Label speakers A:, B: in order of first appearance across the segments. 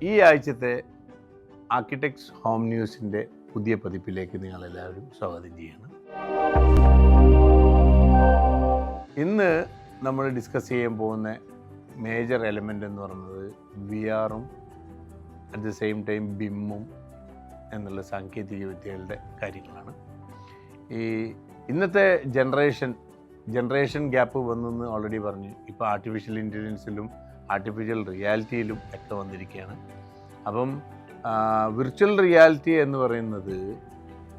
A: ഈ ആഴ്ചത്തെ architects home ന്യൂസിൻ്റെ പുതിയ പതിപ്പിലേക്ക് നിങ്ങളെല്ലാവരും സ്വാഗതം ചെയ്യണം. ഇന്ന് നമ്മൾ ഡിസ്കസ് ചെയ്യാൻ പോകുന്ന മേജർ എലമെൻ്റ് എന്ന് പറയുന്നത് VR-ഉം അറ്റ് ദ സെയിം ടൈം BIM-ഉം എന്നുള്ള സാങ്കേതിക വിദ്യകളുടെ കാര്യങ്ങളാണ്. ഈ ഇന്നത്തെ ജനറേഷൻ ഗ്യാപ്പ് വന്നെന്ന് ഓൾറെഡി പറഞ്ഞു. ഇപ്പോൾ ആർട്ടിഫിഷ്യൽ ഇൻ്റലിജൻസിലും ആർട്ടിഫിഷ്യൽ റിയാലിറ്റിയിലും ഒക്കെ വന്നിരിക്കുകയാണ്. അപ്പം വിർച്വൽ റിയാലിറ്റി എന്ന് പറയുന്നത്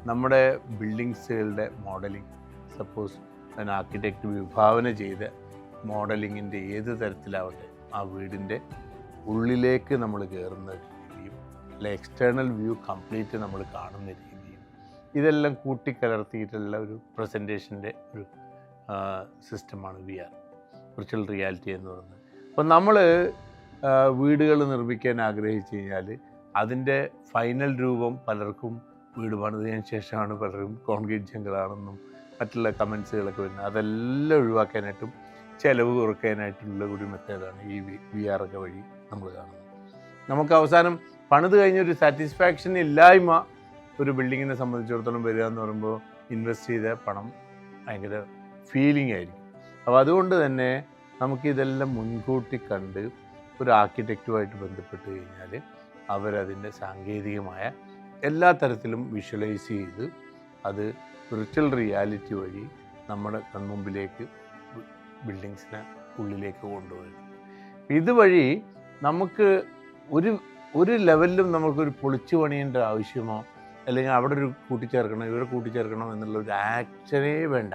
A: നമ്മുടെ ബിൽഡിങ്സുകളുടെ മോഡലിംഗ്, സപ്പോസ് ഒരു ആർക്കിടെക്റ്റ് വിഭാവന ചെയ്ത മോഡലിങ്ങിൻ്റെ ഏത് തരത്തിലാവട്ടെ, ആ വീടിൻ്റെ ഉള്ളിലേക്ക് നമ്മൾ കയറുന്ന രീതിയും അല്ലെ എക്സ്റ്റേണൽ വ്യൂ കംപ്ലീറ്റ് നമ്മൾ കാണുന്ന രീതിയും ഇതെല്ലാം കൂട്ടിക്കലർത്തിയിട്ടുള്ള ഒരു പ്രസൻറ്റേഷൻ്റെ ഒരു സിസ്റ്റമാണ് VR, വിർച്വൽ റിയാലിറ്റി എന്ന് പറയുന്നത്. അപ്പം നമ്മൾ വീടുകൾ നിർമ്മിക്കാൻ ആഗ്രഹിച്ചു കഴിഞ്ഞാൽ അതിൻ്റെ ഫൈനൽ രൂപം പലർക്കും വീട് പണിതിന് ശേഷമാണ് പലരും കോൺക്രീറ്റ് ജംഗിളാണെന്നും മറ്റുള്ള കമൻസുകളൊക്കെ വരുന്നത്. അതെല്ലാം ഒഴിവാക്കാനായിട്ടും ചിലവ് കുറയ്ക്കാനായിട്ടുള്ള ഒരു മെത്തേഡാണ് ഈ VR ഒക്കെ വഴി നമ്മൾ കാണുന്നത്. നമുക്ക് അവസാനം പണിത് കഴിഞ്ഞൊരു സാറ്റിസ്ഫാക്ഷൻ ഇല്ലായ്മ ഒരു ബിൽഡിങ്ങിനെ സംബന്ധിച്ചിടത്തോളം വരിക എന്ന് പറയുമ്പോൾ ഇൻവെസ്റ്റ് ചെയ്ത പണം ഭയങ്കര ഫീലിംഗ് ആയിരിക്കും. അപ്പോൾ അതുകൊണ്ട് തന്നെ നമുക്കിതെല്ലാം മുൻകൂട്ടി കണ്ട് ഒരു ആർക്കിടെക്റ്റുമായിട്ട് ബന്ധപ്പെട്ട് കഴിഞ്ഞാൽ അവരതിൻ്റെ സാങ്കേതികമായ എല്ലാ തരത്തിലും വിഷ്വലൈസ് ചെയ്ത് അത് വിർച്വൽ റിയാലിറ്റി വഴി നമ്മുടെ കൺമുമ്പിലേക്ക് ബിൽഡിങ്സിനെ ഉള്ളിലേക്ക് കൊണ്ടുവരും. ഇതുവഴി നമുക്ക് ഒരു ലെവലിലും നമുക്കൊരു പൊളിച്ചു പണിയേണ്ട ആവശ്യമോ അല്ലെങ്കിൽ അവിടെ ഒരു കൂട്ടിച്ചേർക്കണം ഇവിടെ കൂട്ടിച്ചേർക്കണം എന്നുള്ള ഒരു ആക്ഷനേ വേണ്ട.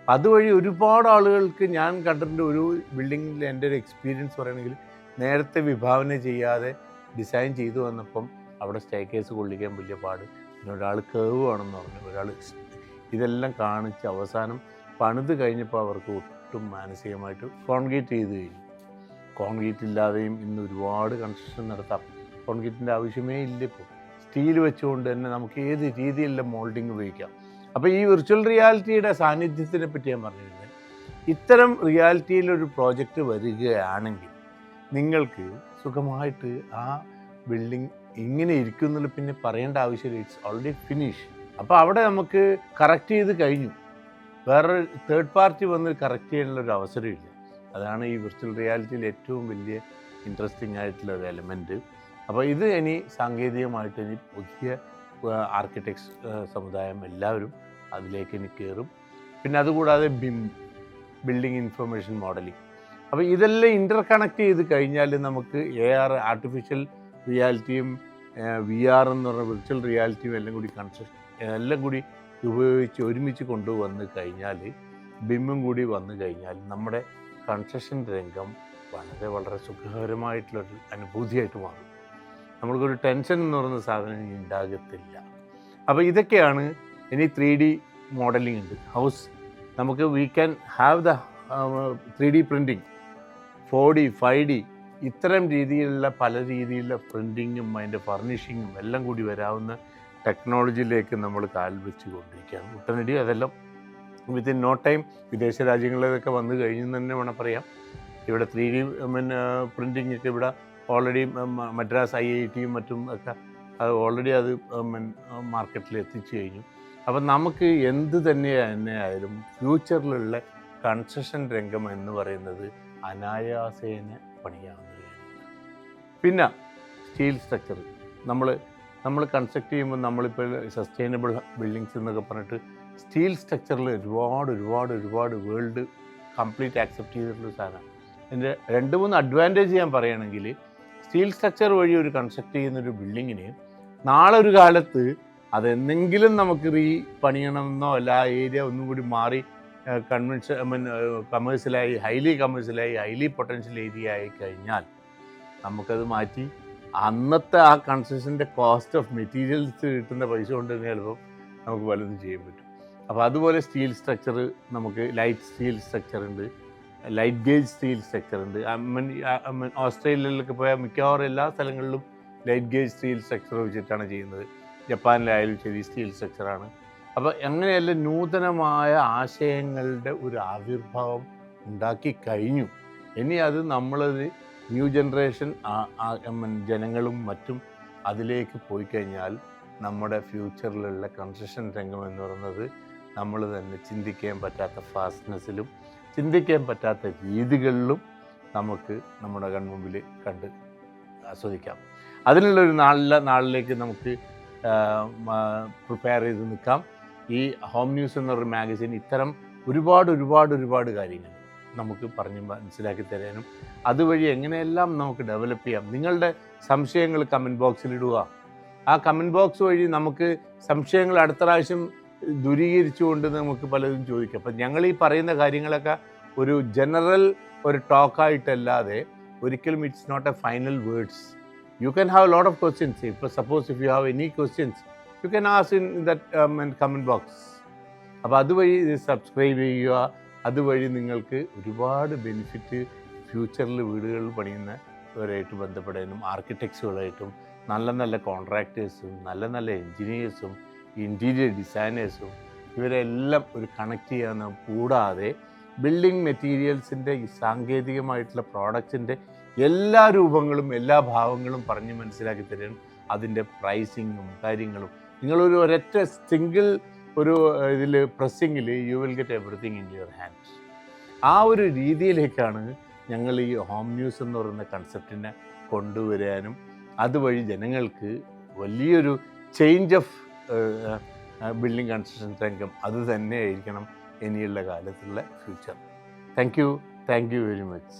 A: അതുവഴി ഒരുപാട് ആളുകൾക്ക് ഞാൻ കണ്ടിട്ടുണ്ട്. ഒരു ബിൽഡിങ്ങിൽ എൻ്റെ ഒരു എക്സ്പീരിയൻസ് പറയുകയാണെങ്കിൽ നേരത്തെ വിഭാവന ചെയ്യാതെ ഡിസൈൻ ചെയ്തു വന്നപ്പം അവിടെ സ്റ്റെയർകേസ് കൊള്ളിക്കാൻ വലിയ പാട്, പിന്നെ ഒരാൾ കേവ് ആണെന്ന് പറഞ്ഞു, ഒരാൾ ഇതെല്ലാം കാണിച്ച് അവസാനം പണിത് കഴിഞ്ഞപ്പോൾ അവർക്ക് ഒട്ടും മാനസികമായിട്ട് കോൺക്രീറ്റ് ചെയ്ത് കഴിഞ്ഞു. കോൺക്രീറ്റ് ഇല്ലാതെയും ഇന്ന് ഒരുപാട് കൺസ്ട്രക്ഷൻ നടത്താം. കോൺക്രീറ്റിൻ്റെ ആവശ്യമേ ഇല്ല. ഇപ്പോൾ സ്റ്റീൽ വെച്ചുകൊണ്ട് തന്നെ നമുക്ക് ഏത് രീതിയിലുള്ള മോൾഡിങ് ഉപയോഗിക്കാം. അപ്പോൾ ഈ വിർച്വൽ റിയാലിറ്റിയുടെ സാന്നിധ്യത്തിനെ പറ്റി ഞാൻ പറഞ്ഞിരുന്നത്, ഇത്തരം റിയാലിറ്റിയിലൊരു പ്രോജക്റ്റ് വരികയാണെങ്കിൽ നിങ്ങൾക്ക് സുഖമായിട്ട് ആ ബിൽഡിംഗ് ഇങ്ങനെ ഇരിക്കുന്നുള്ളൂ, പിന്നെ പറയേണ്ട ആവശ്യമില്ല. It's already finish. അപ്പോൾ അവിടെ നമുക്ക് കറക്റ്റ് ചെയ്ത് കഴിഞ്ഞു. വേറൊരു തേർഡ് പാർട്ടി വന്ന് കറക്റ്റ് ചെയ്യാനുള്ളൊരു അവസരമില്ല. അതാണ് ഈ വിർച്വൽ റിയാലിറ്റിയിൽ ഏറ്റവും വലിയ ഇൻട്രസ്റ്റിംഗ് ആയിട്ടുള്ള ഒരു എലമെൻറ്റ്. അപ്പോൾ ഇത് ഇനി സാങ്കേതികമായിട്ട് ഇനി പുതിയ ആർക്കിടെക്ട്സ് സമുദായം എല്ലാവരും അതിലേക്ക് ഇനി കയറും. പിന്നെ അതുകൂടാതെ BIM, ബിൽഡിംഗ് ഇൻഫർമേഷൻ മോഡലിംഗ്. അപ്പോൾ ഇതെല്ലാം ഇൻ്റർ കണക്ട് ചെയ്ത് കഴിഞ്ഞാൽ നമുക്ക് AR, ആർട്ടിഫിഷ്യൽ റിയാലിറ്റിയും VR എന്ന് പറഞ്ഞ വിർച്വൽ റിയാലിറ്റിയും എല്ലാം കൂടി ഉപയോഗിച്ച് ഒരുമിച്ച് കൊണ്ടുവന്ന് കഴിഞ്ഞാൽ, BIM-ഉം കൂടി വന്നു കഴിഞ്ഞാൽ നമ്മുടെ കൺസ്ട്രക്ഷൻ രംഗം വളരെ വളരെ സുഖകരമായിട്ടുള്ളൊരു അനുഭൂതിയായിട്ട് മാറും. നമ്മൾക്കൊരു ടെൻഷൻ എന്ന് പറയുന്ന സാധനം ഉണ്ടാകത്തില്ല. അപ്പോൾ ഇതൊക്കെയാണ്. ഇനി 3D മോഡലിംഗ് ഉണ്ട്. ഹൗസ് നമുക്ക് we can have the 3D printing, 4D 5D ഇത്തരം രീതിയിലുള്ള പല രീതിയിലുള്ള പ്രിൻറ്റിങ്ങും അതിൻ്റെ ഫർണിഷിങ്ങും എല്ലാം കൂടി വരാവുന്ന ടെക്നോളജിയിലേക്ക് നമ്മൾ കാൽ വെച്ച് കൊണ്ടിരിക്കുകയാണ്. ഉടനടി അതെല്ലാം വിത്തിൻ നോ ടൈം വിദേശ രാജ്യങ്ങളിലൊക്കെ വന്നു കഴിഞ്ഞെന്ന് തന്നെ വേണം പറയാം. ഇവിടെ 3D പ്രിൻറ്റിങ് ഒക്കെ ഇവിടെ ഓൾറെഡി മദ്രാസ് IIT-യും മറ്റും ഒക്കെ അത് ഓൾറെഡി അത് മാർക്കറ്റിൽ എത്തിച്ചു കഴിഞ്ഞു. അപ്പം നമുക്ക് എന്ത് തന്നെയായാലും ഫ്യൂച്ചറിലുള്ള കൺസ്ട്രക്ഷൻ രംഗം എന്ന് പറയുന്നത് അനായാസേന പണിയാവുന്ന കാര്യമാണ്. പിന്നെ സ്റ്റീൽ സ്ട്രക്ചർ നമ്മൾ കൺസ്ട്രക്ട് ചെയ്യുമ്പോൾ നമ്മളിപ്പോൾ സസ്റ്റൈനബിൾ ബിൽഡിങ്സ് എന്നൊക്കെ പറഞ്ഞിട്ട് സ്റ്റീൽ സ്ട്രക്ചറിൽ ഒരുപാട് വേൾഡ് കംപ്ലീറ്റ് ആക്സെപ്റ്റ് ചെയ്തിട്ടുള്ള സാധനമാണ്. എൻ്റെ 2-3 അഡ്വാൻറ്റേജ് ഞാൻ പറയുകയാണെങ്കിൽ, സ്റ്റീൽ സ്ട്രക്ചർ വഴി ഒരു കൺസ്ട്രക്ട് ചെയ്യുന്നൊരു ബിൽഡിങ്ങിന് നാളെ ഒരു കാലത്ത് അതെന്തെങ്കിലും നമുക്ക് പണിയണമെന്നോ അല്ല ആ ഏരിയ ഒന്നും കൂടി മാറി കമേഴ്സ്യലായി ഹൈലി പൊട്ടൻഷ്യൽ ഏരിയ ആയി കഴിഞ്ഞാൽ നമുക്കത് മാറ്റി അന്നത്തെ ആ കൺസ്ട്രക്ഷൻ്റെ കോസ്റ്റ് ഓഫ് മെറ്റീരിയൽസ് കിട്ടുന്ന പൈസ കൊണ്ട് തന്നെ ചിലപ്പോൾ നമുക്ക് പലതും ചെയ്യാൻ പറ്റും. അപ്പോൾ അതുപോലെ സ്റ്റീൽ സ്ട്രക്ചർ നമുക്ക് ലൈറ്റ് സ്റ്റീൽ സ്ട്രക്ചർ ഉണ്ട്, ലൈറ്റ് ഗേജ് സ്റ്റീൽ സ്ട്രക്ചർ ഉണ്ട്. ഓസ്ട്രേലിയയിലൊക്കെ പോയാൽ മിക്കവാറും എല്ലാ സ്ഥലങ്ങളിലും ലൈറ്റ് ഗേജ് സ്റ്റീൽ സ്ട്രക്ചർ വെച്ചിട്ടാണ് ചെയ്യുന്നത്. ജപ്പാനിലായാലും ശരി സ്റ്റീൽ സ്ട്രക്ചറാണ്. അപ്പോൾ അങ്ങനെയല്ല നൂതനമായ ആശയങ്ങളുടെ ഒരു ആവിർഭാവം ഉണ്ടാക്കി കഴിഞ്ഞു. ഇനി അത് നമ്മളത് ന്യൂ ജനറേഷൻ ജനങ്ങളും മറ്റും അതിലേക്ക് പോയി കഴിഞ്ഞാൽ നമ്മുടെ ഫ്യൂച്ചറിലുള്ള കൺസ്ട്രക്ഷൻ രംഗം എന്ന് പറയുന്നത് നമ്മൾ തന്നെ ചിന്തിക്കാൻ പറ്റാത്ത ഫാസ്റ്റ്നെസ്സിലും ചിന്തിക്കാൻ പറ്റാത്ത രീതികളിലും നമുക്ക് നമ്മുടെ കൺമുമ്പിൽ കണ്ട് ആസ്വദിക്കാം. അതിനുള്ളൊരു നാളിലേക്ക് നമുക്ക് പ്രിപ്പയർ ചെയ്ത് നിൽക്കാം. ഈ ഹോം ന്യൂസ് എന്നൊരു മാഗസിൻ ഇത്തരം ഒരുപാട് കാര്യങ്ങൾ നമുക്ക് പറഞ്ഞ് മനസ്സിലാക്കി തരാനും അതുവഴി എങ്ങനെയെല്ലാം നമുക്ക് ഡെവലപ്പ് ചെയ്യാം. നിങ്ങളുടെ സംശയങ്ങൾ കമൻറ്റ് ബോക്സിൽ ഇടുക. ആ കമൻറ്റ് ബോക്സ് വഴി നമുക്ക് സംശയങ്ങൾ അടുത്ത പ്രാവശ്യം ദൂരീകരിച്ചുകൊണ്ട് നമുക്ക് പലതും ചോദിക്കാം. അപ്പം ഞങ്ങൾ ഈ പറയുന്ന കാര്യങ്ങളൊക്കെ ഒരു ജനറൽ ഒരു ടോക്കായിട്ടല്ലാതെ ഒരിക്കലും it's not a final words. You can have lot of questions. ഇപ്പോൾ suppose if you have any questions you can ask in that comment box. അപ്പോൾ അതുവഴി ഇത് സബ്സ്ക്രൈബ് ചെയ്യുക. അതുവഴി നിങ്ങൾക്ക് ഒരുപാട് ബെനിഫിറ്റ് ഫ്യൂച്ചറിൽ വീടുകളിൽ പണിയുന്നവരായിട്ട് ബന്ധപ്പെടാനും ആർക്കിടെക്ട്സുകളായിട്ടും നല്ല കോൺട്രാക്ടേഴ്സും നല്ല എൻജിനീയേഴ്സും ഇൻറ്റീരിയർ ഡിസൈനേഴ്സും ഇവരെല്ലാം ഒരു കണക്ട് ചെയ്യാൻ കൂടാതെ ബിൽഡിംഗ് മെറ്റീരിയൽസിൻ്റെ ഈ സാങ്കേതികമായിട്ടുള്ള പ്രോഡക്റ്റ്സിൻ്റെ എല്ലാ രൂപങ്ങളും എല്ലാ ഭാവങ്ങളും പറഞ്ഞ് മനസ്സിലാക്കി തരാനും അതിൻ്റെ പ്രൈസിങ്ങും കാര്യങ്ങളും നിങ്ങളൊരു ഒരൊറ്റ സിംഗിൾ ഒരു ഇതിൽ പ്രസ്സിങ്ങിൽ you will get everything in your hands. ആ ഒരു രീതിയിലേക്കാണ് ഞങ്ങൾ ഈ ഹോം ന്യൂസ് എന്ന് പറയുന്ന കൺസെപ്റ്റിനെ കൊണ്ടുവരാനും അതുവഴി ജനങ്ങൾക്ക് വലിയൊരു ചേഞ്ച് ഓഫ് ബിൽഡിംഗ് കൺസ്ട്രക്ഷൻ രംഗം അത് തന്നെയായിരിക്കണം ഇനിയുള്ള കാലത്തുള്ള future. Thank you very much.